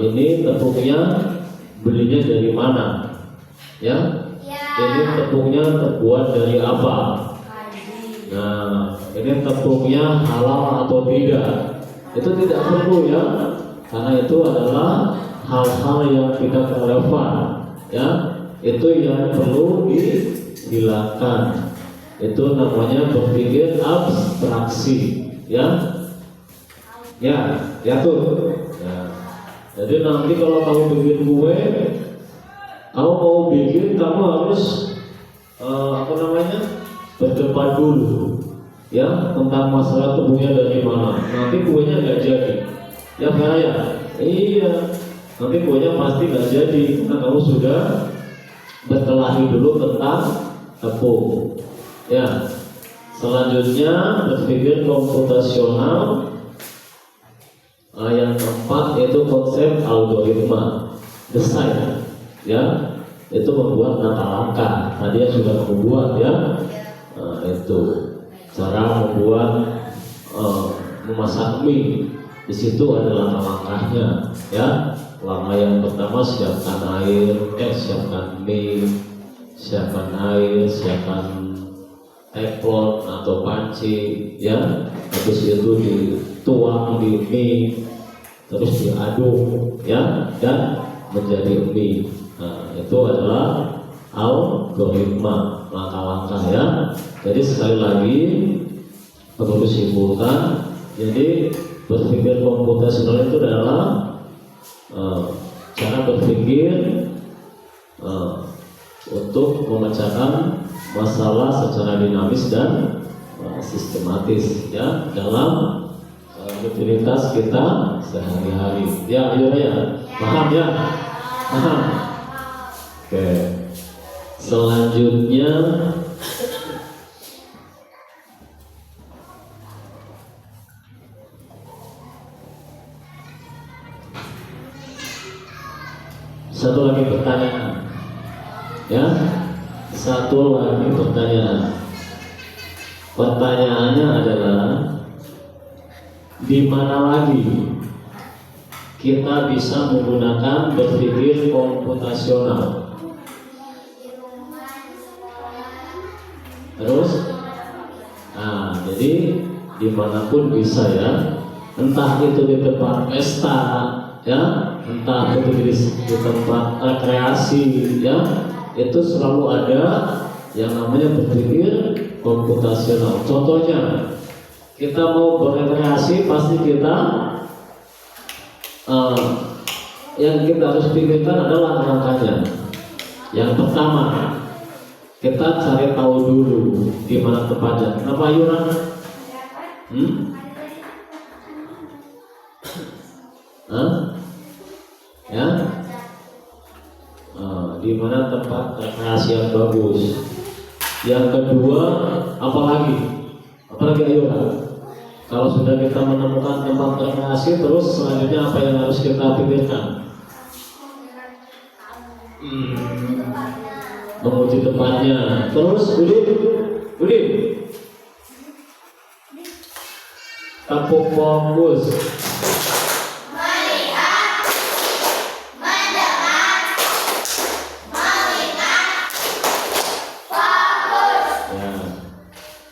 ini tepungnya belinya dari mana, ya. Ini tepungnya terbuat dari apa? Nah, ini tepungnya halal atau tidak? Itu tidak perlu ya, karena itu adalah hal-hal yang tidak relevan, ya. Itu yang perlu dihilangkan. Itu namanya berpikir abstraksi, ya. Ya tuh. Ya. Jadi nanti kalau kamu bikin kue, kamu mau bikin, kamu harus berdebat dulu, ya, tentang masalah tepungnya dari mana. Nanti kuenya nggak jadi, ya Pak ya. Iya, nanti kuenya pasti nggak jadi karena kamu sudah berkelahi dulu tentang tepung. Ya, selanjutnya berpikir komputasional. Yang keempat yaitu konsep algoritma desain, ya, itu membuat langkah-langkah. Tadi yang sudah membuat, ya, itu cara membuat memasak mie. Di situ ada langkah-langkahnya, ya. Langkah yang pertama siapkan mie, siapkan air, siapkan teflon atau panci, ya. Habis itu dituang di mie, terus diaduk, ya, dan menjadi mie. Nah, itu adalah algoritma, langkah-langkah, ya. Jadi sekali lagi perlu disimpulkan. Jadi berpikir komputasional itu adalah cara berpikir untuk memecahkan masalah secara dinamis dan sistematis, ya, dalam rutinitas kita sehari-hari. Ya, paham ya? Paham. Oke. Selanjutnya satu lagi pertanyaan, ya, satu lagi pertanyaan. Pertanyaannya adalah, di mana lagi kita bisa menggunakan berpikir komputasional? Terus, nah, jadi dimanapun bisa ya, entah itu di tempat pesta ya, entah itu di tempat rekreasi ya, itu selalu ada yang namanya berpikir komputasional. Contohnya, kita mau berrekreasi pasti kita yang kita harus pikirkan adalah langkah-langkahnya. Yang pertama, kita cari tahu dulu di mana tempatnya. Kenapa Yura? Ya? Di mana tempat rekreasi yang bagus. Yang kedua, apalagi Yura? Kalau sudah kita menemukan tempat rekreasi, terus selanjutnya apa yang harus kita pikirkan? Menuju tempatnya. Terus Udin, kapuk fokus.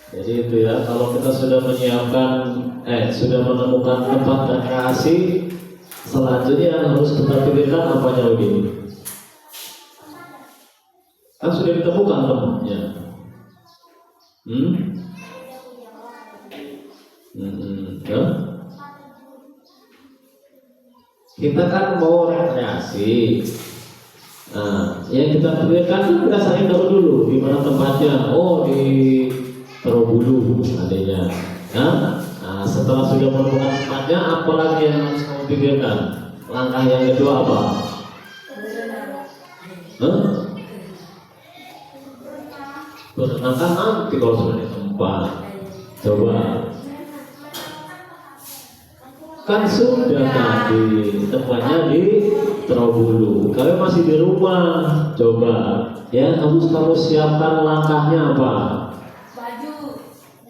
Jadi itu ya, kalau kita sudah menyiapkan, sudah menemukan tempat rekreasi, selanjutnya yang harus kita pikirkan apanya Udin? Kan sudah ditemukan tempatnya. Ya? Kita kan mau rekreasi. Nah, yang kita pikirkan kan kita cari tahu dulu di mana tempatnya. Oh, di Terobulu adanya. Nah, setelah sudah menemukan tempatnya, apalagi yang harus kamu pikirkan? Langkah yang kedua apa? Berenang kan nanti kalau sudah di tempat. Coba. Kan sudah tadi tempatnya di Terobulu. Kalian masih di rumah. Coba. Ya, kamu siapkan langkahnya apa?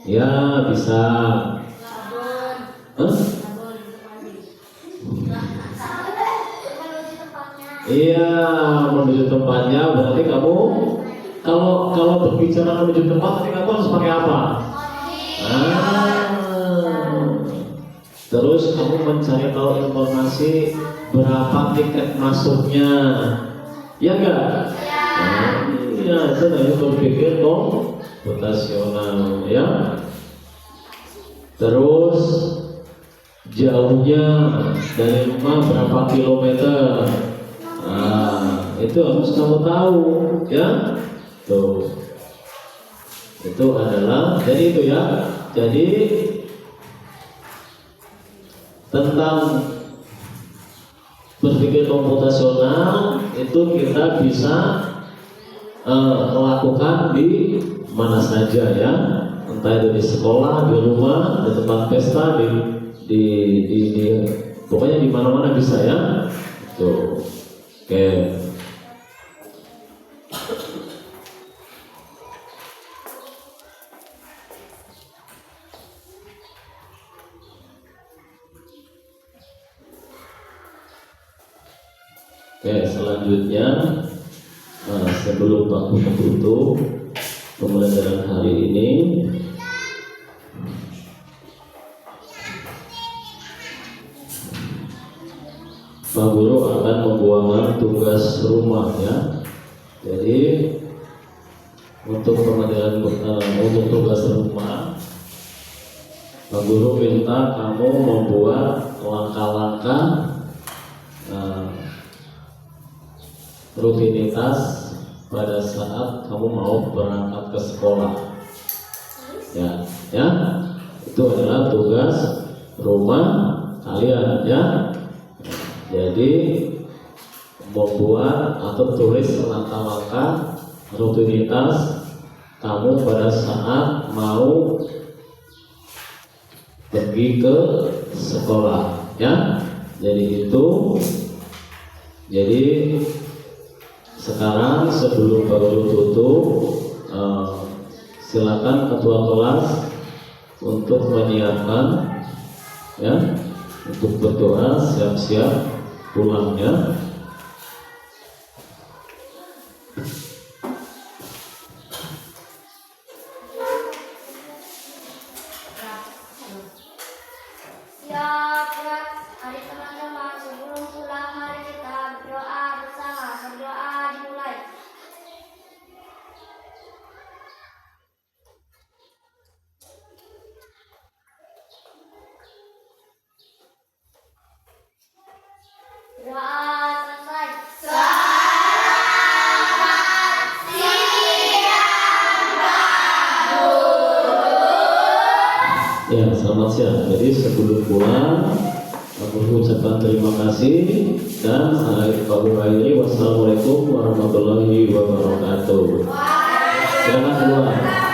Ya, bisa. Iya, menuju tempatnya berarti kamu kalau berbicara menuju tempat nanti kamu harus pakai apa? Terus kamu mencari tahu informasi berapa tiket masuknya, ya enggak? Iya, itu namanya berpikir komputasional ya. Terus jauhnya dari rumah berapa kilometer? Itu harus kamu tahu ya. Tuh. Itu adalah, jadi itu ya. Jadi tentang berpikir komputasional itu kita bisa melakukan di mana saja ya, entah itu di sekolah, di rumah, di tempat pesta, di pokoknya di mana-mana bisa ya. Tuh. Oke. Selanjutnya sebelum waktu tutup pembelajaran hari ini, Pak Guru akan membuangkan tugas rumah ya. Jadi untuk pembelajaran untuk tugas rumah, Pak Guru minta kamu membuat langkah-langkah rutinitas pada saat kamu mau berangkat ke sekolah. Ya. Itu adalah tugas rumah kalian ya. Jadi membuat atau tulis langkah-langkah rutinitas kamu pada saat mau pergi ke sekolah ya. Jadi sekarang sebelum baru tutup, silakan ketua kelas untuk menyiapkan ya, untuk berdoa siap-siap pulang ya. selamat siang. Jadi sebelum pulang aku ucapkan terima kasih dan aku akhiri wassalamualaikum warahmatullahi wabarakatuh. Silakan keluar.